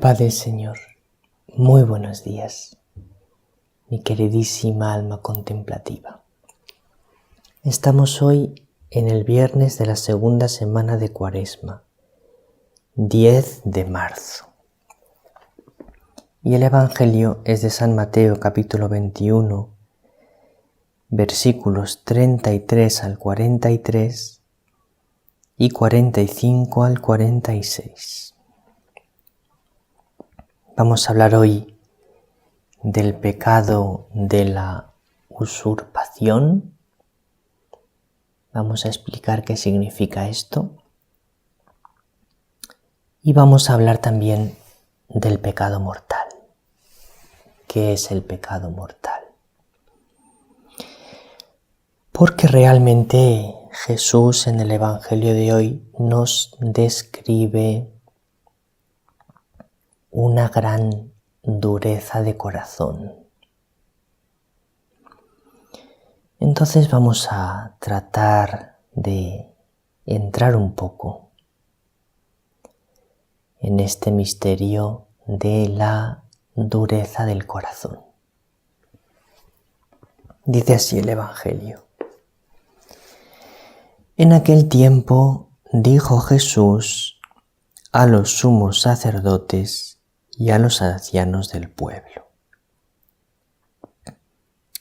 paz del Señor. Muy buenos días, mi queridísima alma contemplativa. Estamos hoy en el viernes de la segunda semana de Cuaresma, 10 de marzo. Y el Evangelio es de San Mateo, capítulo 21, versículos 33 al 43 y 45 al 46. Vamos a hablar hoy del pecado de la usurpación. Vamos a explicar qué significa esto. Y vamos a hablar también del pecado mortal. ¿Qué es el pecado mortal? Porque realmente Jesús en el Evangelio de hoy nos describe una gran dureza de corazón. Entonces vamos a tratar de entrar un poco en este misterio de la dureza del corazón. Dice así el Evangelio. En aquel tiempo dijo Jesús a los sumos sacerdotes y a los ancianos del pueblo: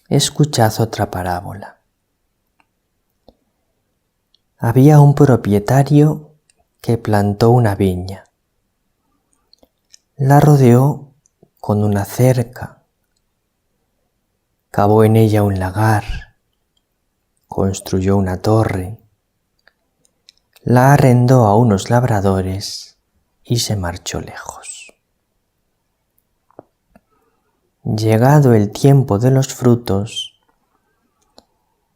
escuchad otra parábola. Había un propietario que plantó una viña, la rodeó con una cerca, cavó en ella un lagar, construyó una torre, la arrendó a unos labradores y se marchó lejos. Llegado el tiempo de los frutos,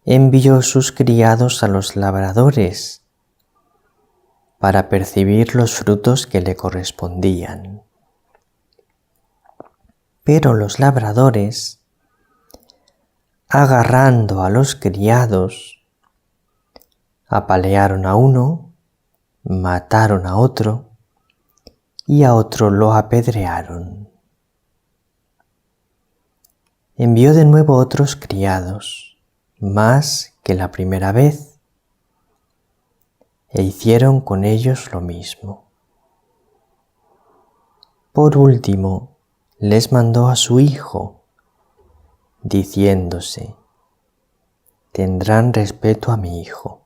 envió sus criados a los labradores para percibir los frutos que le correspondían. Pero los labradores, agarrando a los criados, apalearon a uno, mataron a otro y a otro lo apedrearon. Envió de nuevo otros criados, más que la primera vez, e hicieron con ellos lo mismo. Por último, les mandó a su hijo, diciéndose: tendrán respeto a mi hijo.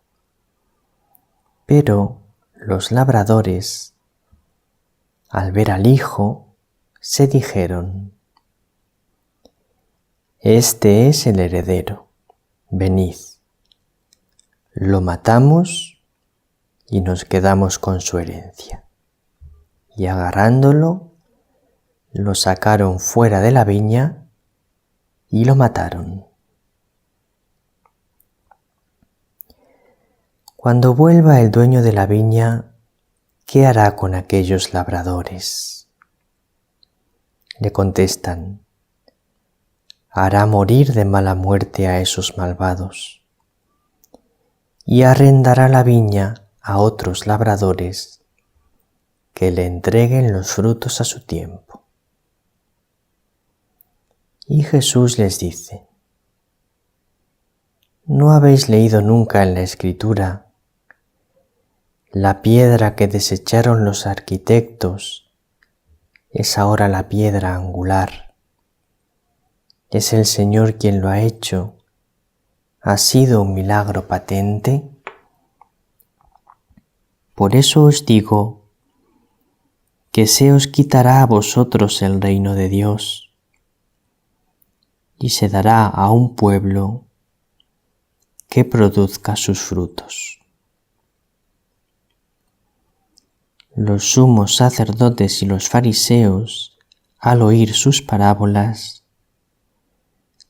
Pero los labradores, al ver al hijo, se dijeron: este es el heredero, venid, lo matamos y nos quedamos con su herencia. Y agarrándolo, lo sacaron fuera de la viña y lo mataron. Cuando vuelva el dueño de la viña, ¿qué hará con aquellos labradores? Le contestan: hará morir de mala muerte a esos malvados y arrendará la viña a otros labradores que le entreguen los frutos a su tiempo. Y Jesús les dice: ¿no habéis leído nunca en la Escritura: la piedra que desecharon los arquitectos es ahora la piedra angular? Es el Señor quien lo ha hecho. ¿Ha sido un milagro patente? Por eso os digo que se os quitará a vosotros el reino de Dios y se dará a un pueblo que produzca sus frutos. Los sumos sacerdotes y los fariseos, al oír sus parábolas,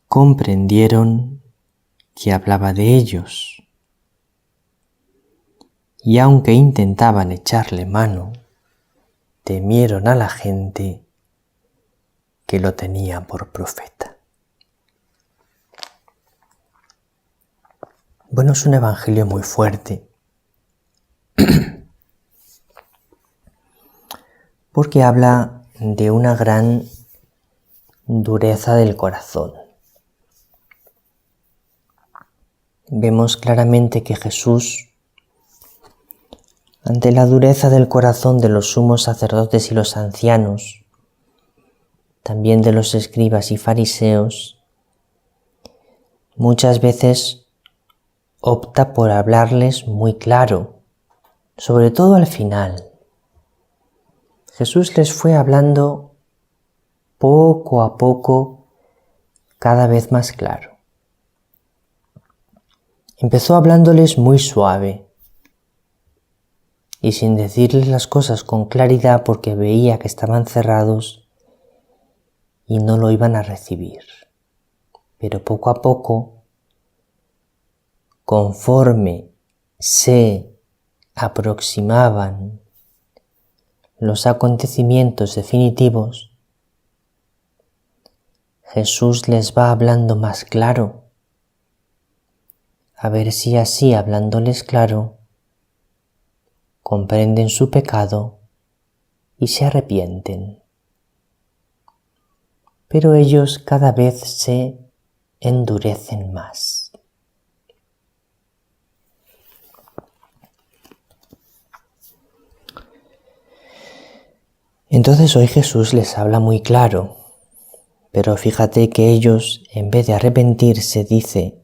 comprendieron que hablaba de ellos, y aunque intentaban echarle mano, temieron a la gente que lo tenía por profeta. Bueno, es un evangelio muy fuerte, porque habla de una gran dureza del corazón. Vemos claramente que Jesús, ante la dureza del corazón de los sumos sacerdotes y los ancianos, también de los escribas y fariseos, muchas veces opta por hablarles muy claro, sobre todo al final. Jesús les fue hablando poco a poco, cada vez más claro. Empezó hablándoles muy suave y sin decirles las cosas con claridad porque veía que estaban cerrados y no lo iban a recibir. Pero poco a poco, conforme se aproximaban los acontecimientos definitivos, Jesús les va hablando más claro, a ver si así, hablándoles claro, comprenden su pecado y se arrepienten. Pero ellos cada vez se endurecen más. Entonces hoy Jesús les habla muy claro, pero fíjate que ellos, en vez de arrepentirse, dice: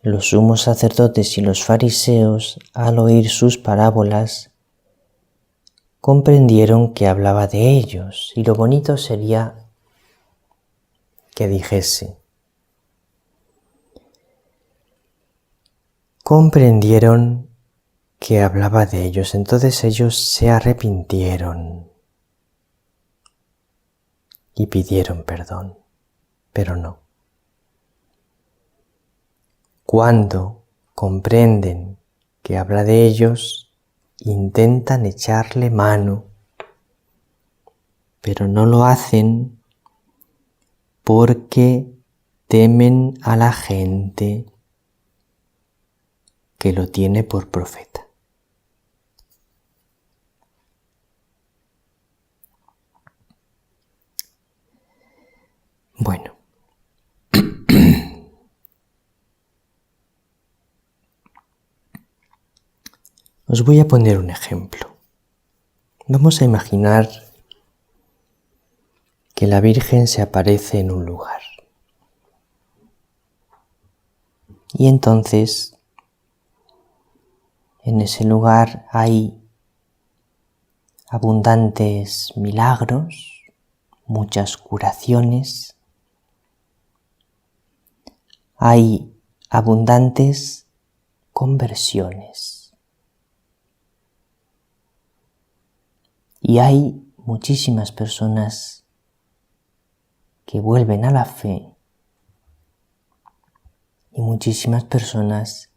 los sumos sacerdotes y los fariseos, al oír sus parábolas, comprendieron que hablaba de ellos, y lo bonito sería que dijese: comprendieron que hablaba de ellos, entonces ellos se arrepintieron y pidieron perdón, pero no. Cuando comprenden que habla de ellos, intentan echarle mano, pero no lo hacen porque temen a la gente que lo tiene por profeta. Bueno, os voy a poner un ejemplo. Vamos a imaginar que la Virgen se aparece en un lugar. Y entonces, en ese lugar hay abundantes milagros, muchas curaciones, hay abundantes conversiones y hay muchísimas personas que vuelven a la fe y muchísimas personas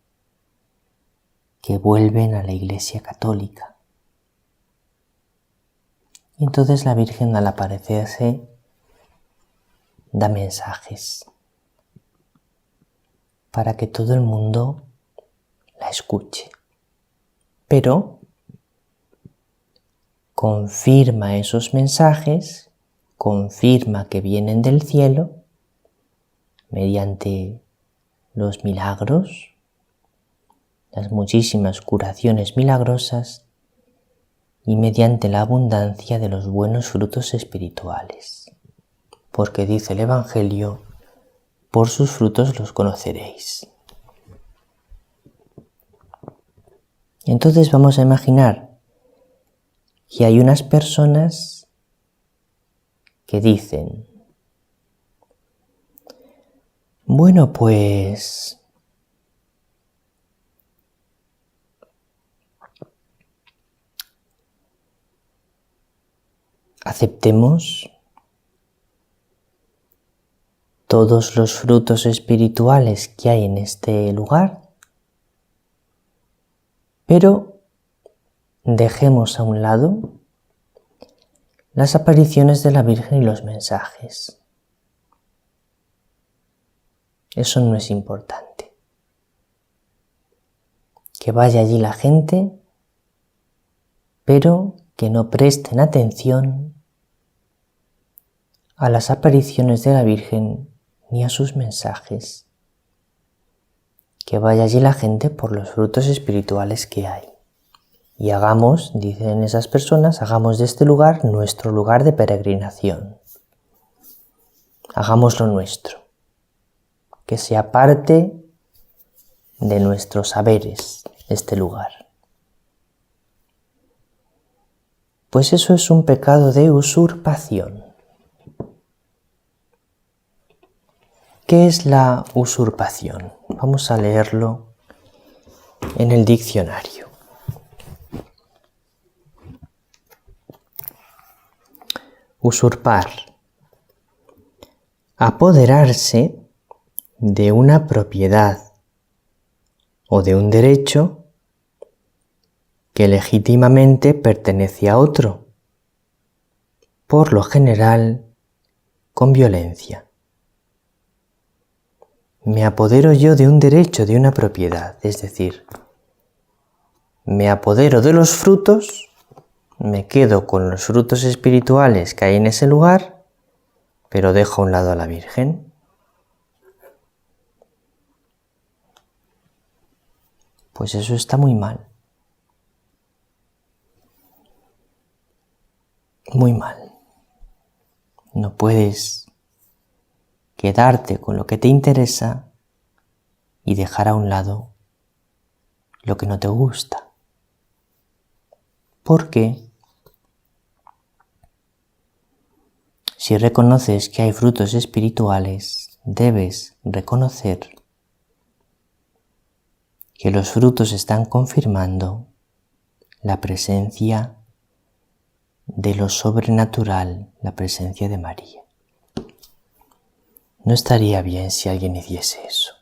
que vuelven a la Iglesia Católica. Y entonces la Virgen, al aparecerse, da mensajes para que todo el mundo la escuche. Pero confirma esos mensajes, confirma que vienen del cielo mediante los milagros, las muchísimas curaciones milagrosas y mediante la abundancia de los buenos frutos espirituales. Porque dice el Evangelio: por sus frutos los conoceréis. Entonces vamos a imaginar que hay unas personas que dicen: bueno, pues aceptemos todos los frutos espirituales que hay en este lugar, pero dejemos a un lado las apariciones de la Virgen y los mensajes. Eso no es importante. Que vaya allí la gente, pero que no presten atención a las apariciones de la Virgen ni a sus mensajes. Que vaya allí la gente por los frutos espirituales que hay. Y hagamos, dicen esas personas, hagamos de este lugar nuestro lugar de peregrinación. Hagámoslo nuestro. Que sea parte de nuestros saberes este lugar. Pues eso es un pecado de usurpación. ¿Qué es la usurpación? Vamos a leerlo en el diccionario. Usurpar. Apoderarse de una propiedad o de un derecho que legítimamente pertenece a otro, por lo general con violencia. Me apodero yo de un derecho, de una propiedad, es decir, me apodero de los frutos, me quedo con los frutos espirituales que hay en ese lugar, pero dejo a un lado a la Virgen. Pues eso está muy mal. Muy mal. No puedes quedarte con lo que te interesa y dejar a un lado lo que no te gusta. Porque si reconoces que hay frutos espirituales, debes reconocer que los frutos están confirmando la presencia de lo sobrenatural, la presencia de María. No estaría bien si alguien hiciese eso.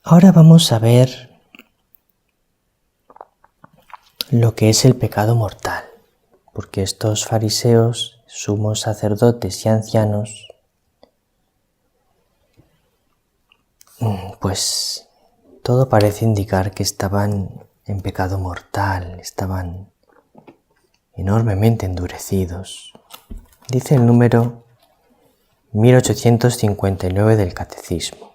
Ahora vamos a ver lo que es el pecado mortal, porque estos fariseos, sumos sacerdotes y ancianos, pues todo parece indicar que estaban en pecado mortal, estaban enormemente endurecidos. Dice el número 1859 del Catecismo.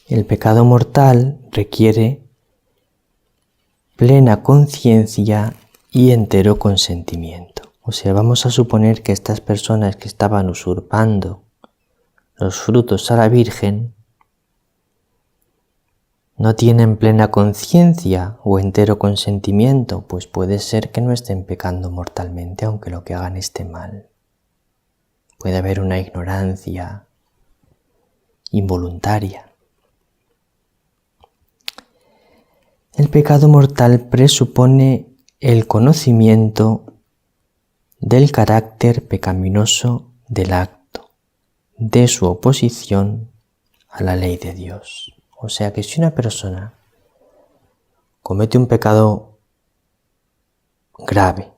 El pecado mortal requiere plena conciencia y entero consentimiento. O sea, vamos a suponer que estas personas que estaban usurpando los frutos a la Virgen no tienen plena conciencia o entero consentimiento, pues puede ser que no estén pecando mortalmente, aunque lo que hagan esté mal. Puede haber una ignorancia involuntaria. El pecado mortal presupone el conocimiento del carácter pecaminoso del acto, de su oposición a la ley de Dios. O sea que si una persona comete un pecado grave,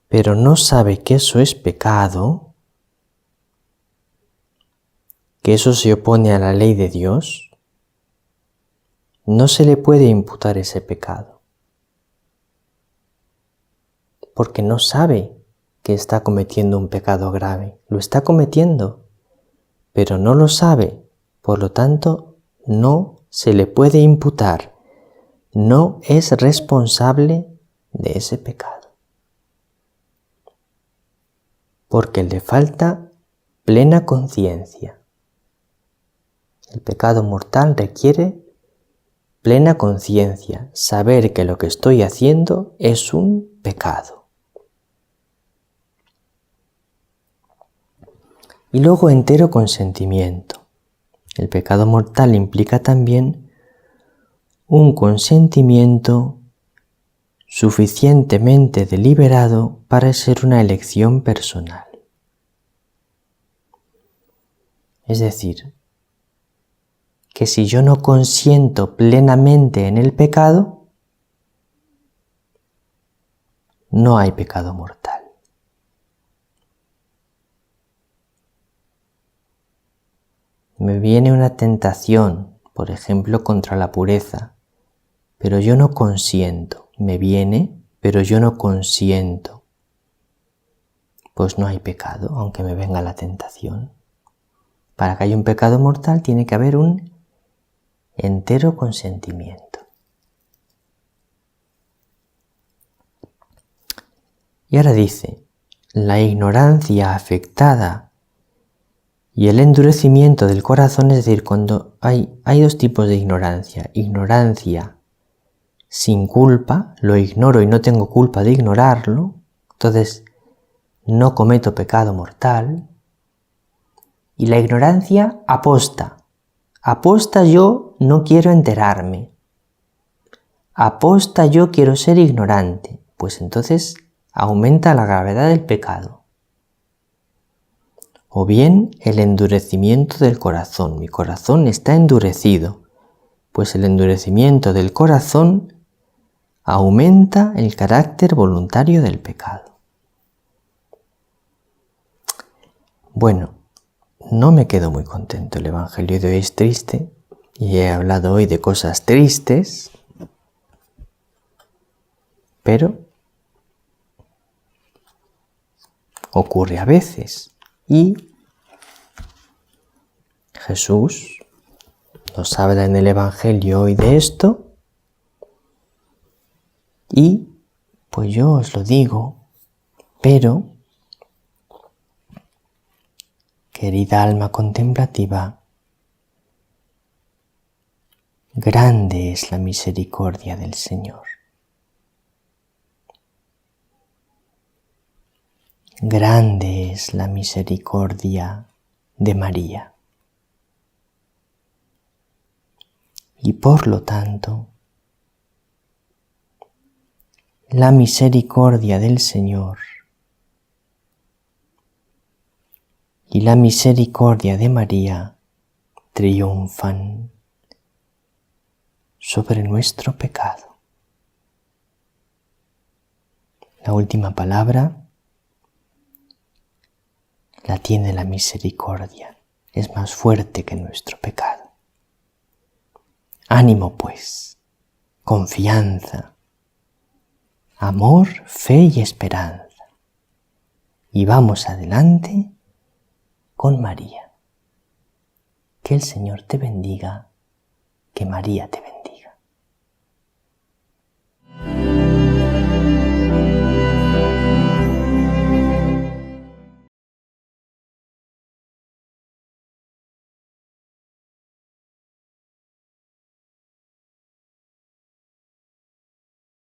pero no sabe que eso es pecado, que eso se opone a la ley de Dios, no se le puede imputar ese pecado, porque no sabe que está cometiendo un pecado grave. Lo está cometiendo, pero no lo sabe. Por lo tanto, no se le puede imputar, no es responsable de ese pecado, porque le falta plena conciencia. El pecado mortal requiere plena conciencia, saber que lo que estoy haciendo es un pecado. Y luego entero consentimiento. El pecado mortal implica también un consentimiento suficientemente deliberado para ser una elección personal. Es decir, que si yo no consiento plenamente en el pecado, no hay pecado mortal. me viene una tentación, por ejemplo, contra la pureza, pero yo no consiento. Me viene, pero yo no consiento. Pues no hay pecado, aunque me venga la tentación. Para que haya un pecado mortal tiene que haber un entero consentimiento. Y ahora dice, la ignorancia afectada y el endurecimiento del corazón, es decir, cuando hay dos tipos de ignorancia. Ignorancia sin culpa, lo ignoro y no tengo culpa de ignorarlo, entonces no cometo pecado mortal. Y la ignorancia aposta. Aposta yo no quiero enterarme. Aposta yo quiero ser ignorante. Pues entonces aumenta la gravedad del pecado. O bien el endurecimiento del corazón. Mi corazón está endurecido. Pues el endurecimiento del corazón aumenta el carácter voluntario del pecado. Bueno, no me quedo muy contento. El Evangelio de hoy es triste y he hablado hoy de cosas tristes, pero ocurre a veces. Y Jesús nos habla en el Evangelio hoy de esto y pues yo os lo digo, pero querida alma contemplativa, grande es la misericordia del Señor. Grande es la misericordia de María. Y por lo tanto, la misericordia del Señor y la misericordia de María triunfan sobre nuestro pecado. La última palabra la tiene la misericordia, es más fuerte que nuestro pecado. Ánimo pues, confianza, amor, fe y esperanza. Y vamos adelante con María. Que el Señor te bendiga, que María te bendiga.